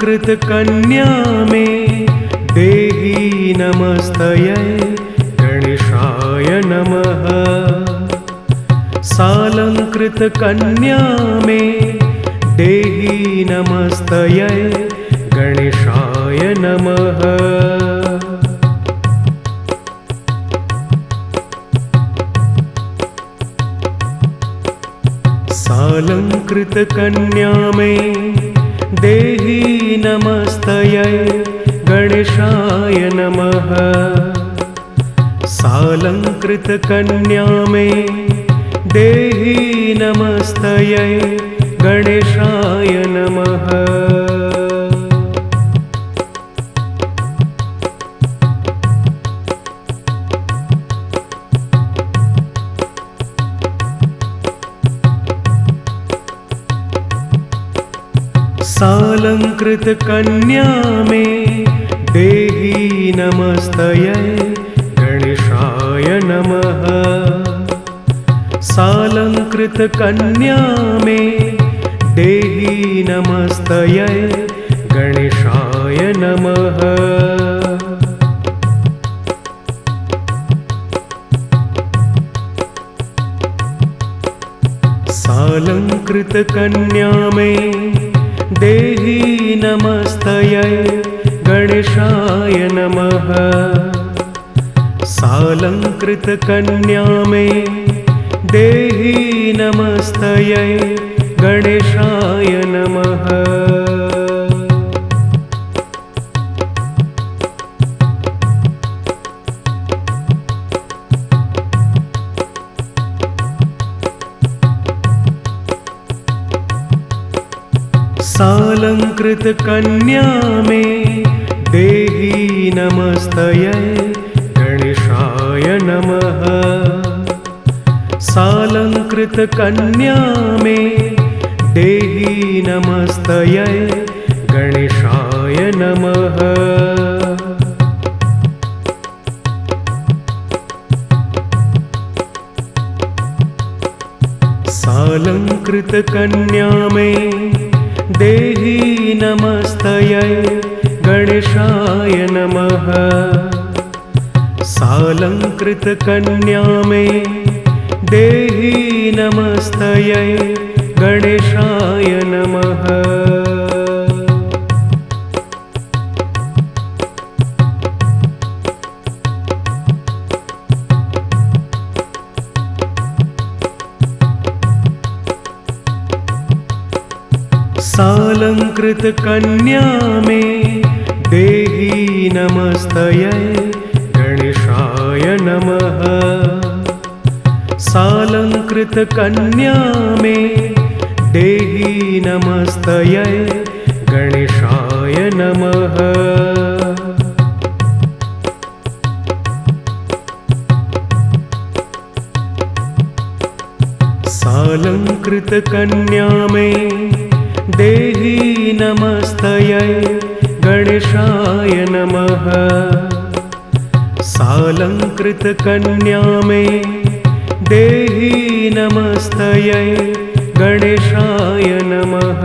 सालंकृत कन्या में देहि नमस्तये गणेशाय नमः। सालंकृत कन्या में देहि नमस्तये गणेशाय नमः। सालंकृत कन्या में देहि नमस्तये गणेशाय नमः। सालंकृत कन्या में देहि नमस्तये गणेशाय नमः। सालंकृत कन्या में देहि नमस्तये गणेशाय नमः। सालंकृत कन्या में देहि नमस्तये गणेशाय नमः। सालंकृत कन्या में देहि नमस्तये गणेशाय नमः। सालंकृत कन्या में देहि नमस्तये गणेशाय नमः। सालंकृत कन्या में देहि नमस्तये गणेशाय नमः। सालंकृत कन्या में देहि नमस्तये गणेशाय नमः। सालंकृत कन्या में देहि नमस्तये गणेशाय नमः। सालंकृत कन्या में देहि नमस्तये गणेशाय नमः। सालंकृत कन्या में देहि नमस्तये गणेशाय नमः। सालंकृत कन्या में देहि नमस्तये गणेशाय नमः। सालंकृत कन्या में देहि नमस्तये गणेशाय नमः। सालंकृत कन्या में देहि नमस्तये गणेशाय नमः।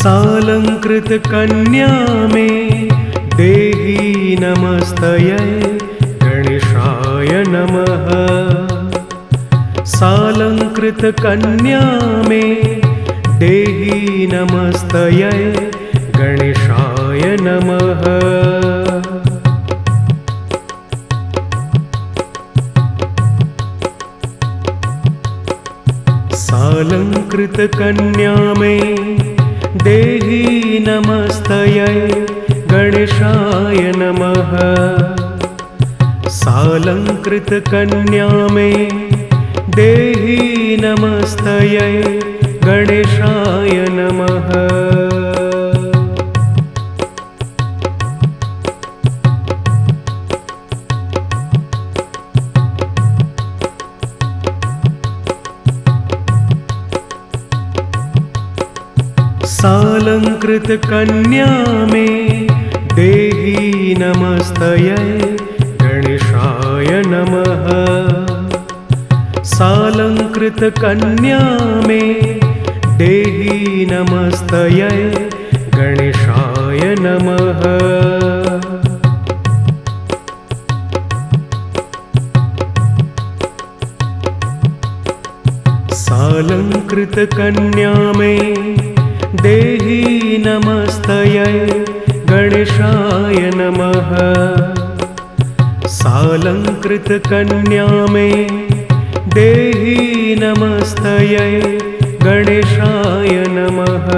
सालंकृत कन्या में देहि नमस्तये गणेशाय नमः। सालंकृत कन्या में देहि नमस्तये गणेशाय नमः। सालंकृत कन्या में देहि नमस्तये गणेशाय नमः। सालंकृत कन्या में देहि नमस्तये गणेशाय नमः। सालंकृत कन्या में नमस्तयै गणेशाय नमः। सालंकृतकन्या मे देहि नमस्तयै गणेशाय नमः। सालंकृतकन्या मे देहि नमस्तयै गणेशाय नमः। सालंकृतकन्या मे देहि नमस्तयै गणेशाय नमः।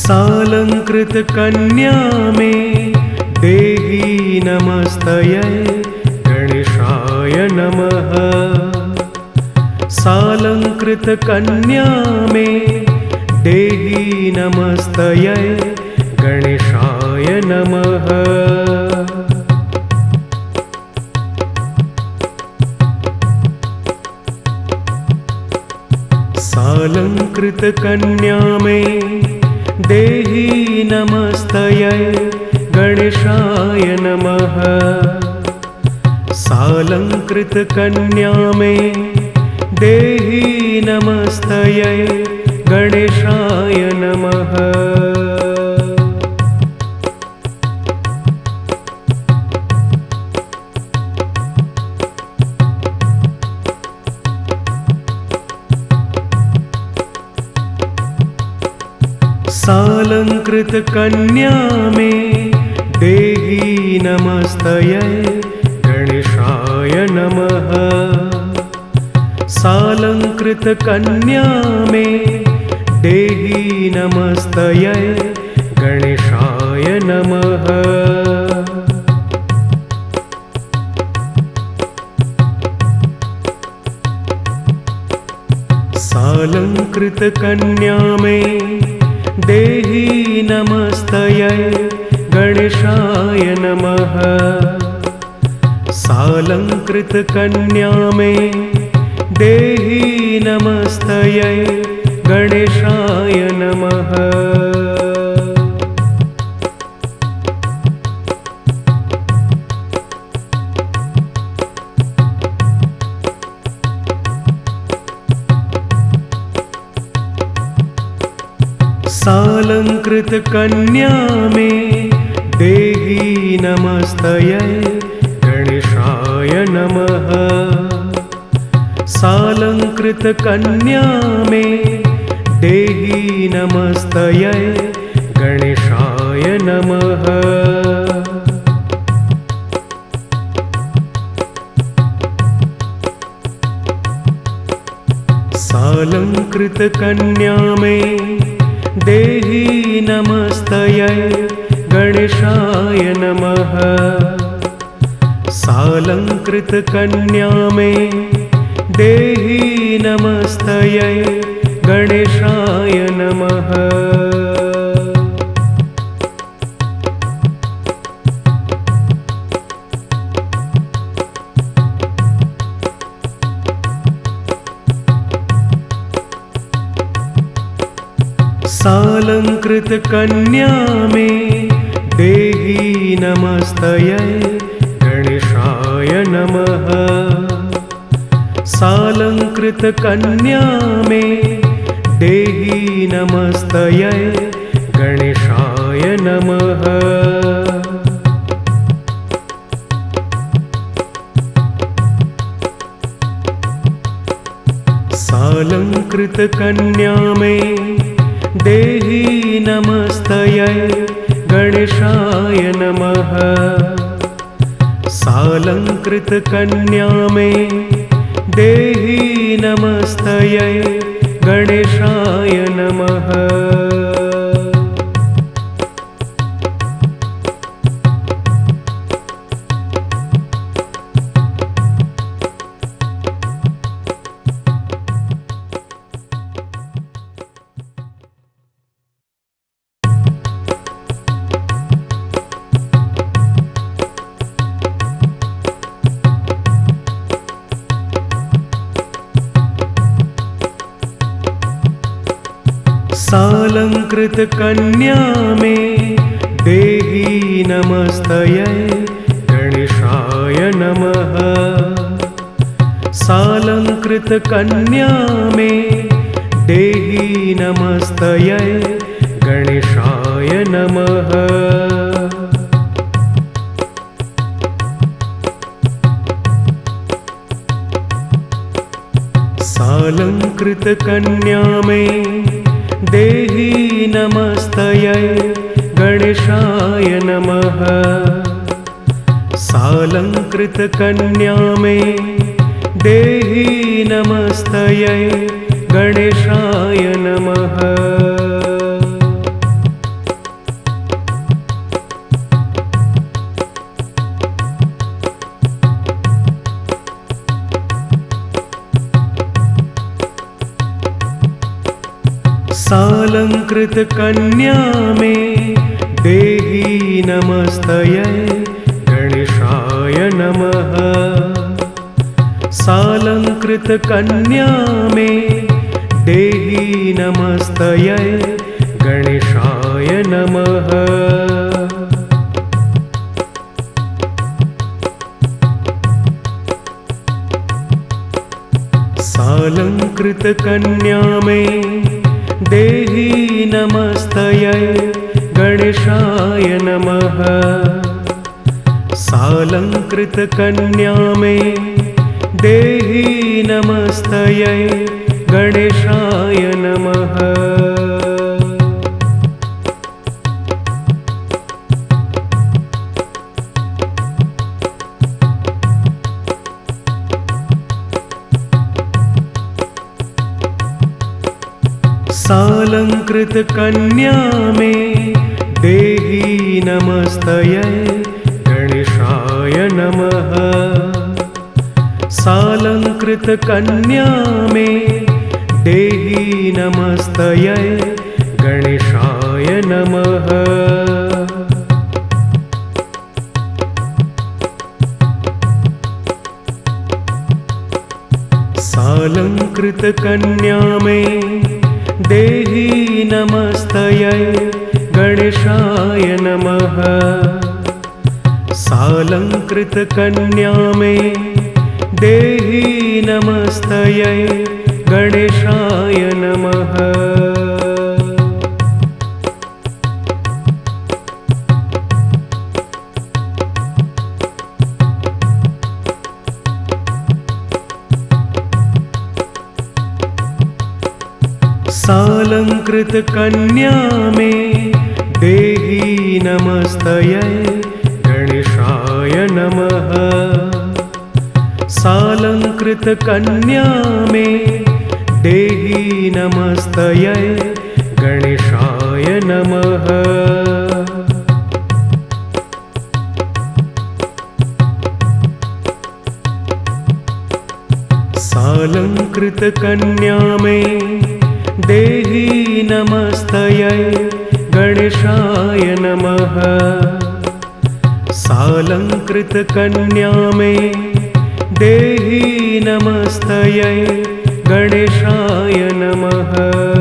सालंकृतकन्या मे देहि नमस्तयै गणेशाय नमः। सालंकृतकन्या मे देहि नमस्तयै गणेशाय नमः। सालंकृतकन्या मे देहि नमस्तयै गणेशाय नमः। सालंकृतकन्या मे देहि नमस्तयै गणेशाय नमः। सालंकृतकन्या मे देहि नमस्तयै गणेशाय नमः। सालंकृतकन्या मे देहि नमस्तयै गणेशाय नमः। सालंकृतकन्या मे देहि नमस्तयै गणेशाय नमः। सालंकृतकन्या मे देहि नमस्तयै गणेशाय नमः। सालंकृतकन्या मे देहि नमस्तयै गणेशाय नमः। सालंकृतकन्या मे देहि नमस्तयै गणेशाय नमः। सालंकृतकन्या मे देहि नमस्तयै गणेशाय नमः। सालंकृतकन्या मे देहि नमस्तयै गणेशाय नमः। सालंकृतकन्या मे देहि नमस्तयै गणेशाय नमः। सालंकृतकन्या मे देहि नमस्तयै गणेशाय नमः। सालंकृतकन्या मे देहि नमस्तयै गणेशाय नमः। सालंकृतकन्या मे देहि नमस्तयै गणेशाय नमः। सालंकृतकन्या मे देहि नमस्तयै गणेशाय नमः। सालंकृतकन्या मे देहि नमस्तयै गणेशाय नमः। सालंकृतकन्या मे देहि नमस्तयै गणेशाय नमः। सालंकृतकन्या मे देहि नमस्तयै गणेशाय नमः। सालंकृतकन्या मे देहि नमस्तयै गणेशाय नमः। सालंकृतकन्या मे देहि नमस्तयै गणेशाय नमः। सालंकृतकन्या मे देहि नमस्तयै गणेशाय नमः। सालंकृतकन्या मे देहि नमस्तयै गणेशाय नमः। सालंकृतकन्या मे देहि नमस्तयै गणेशाय नमः। सालंकृतकन्या मे देहि नमस्तयै गणेशाय नमः। सालंकृतकन्या मे देहि नमस्तयै गणेशाय नमः। सालंकृतकन्या मे देहि नमस्तयै गणेशाय नमः। सालंकृतकन्या मे देहि नमस्तयै गणेशाय नमः। सालंकृतकन्या मे देहि नमस्तयै गणेशाय नमः। सालंकृतकन्या मे देहि नमस्तयै गणेशाय नमः। सालंकृतकन्या मे देहि नमस्तयै गणेशाय नमः।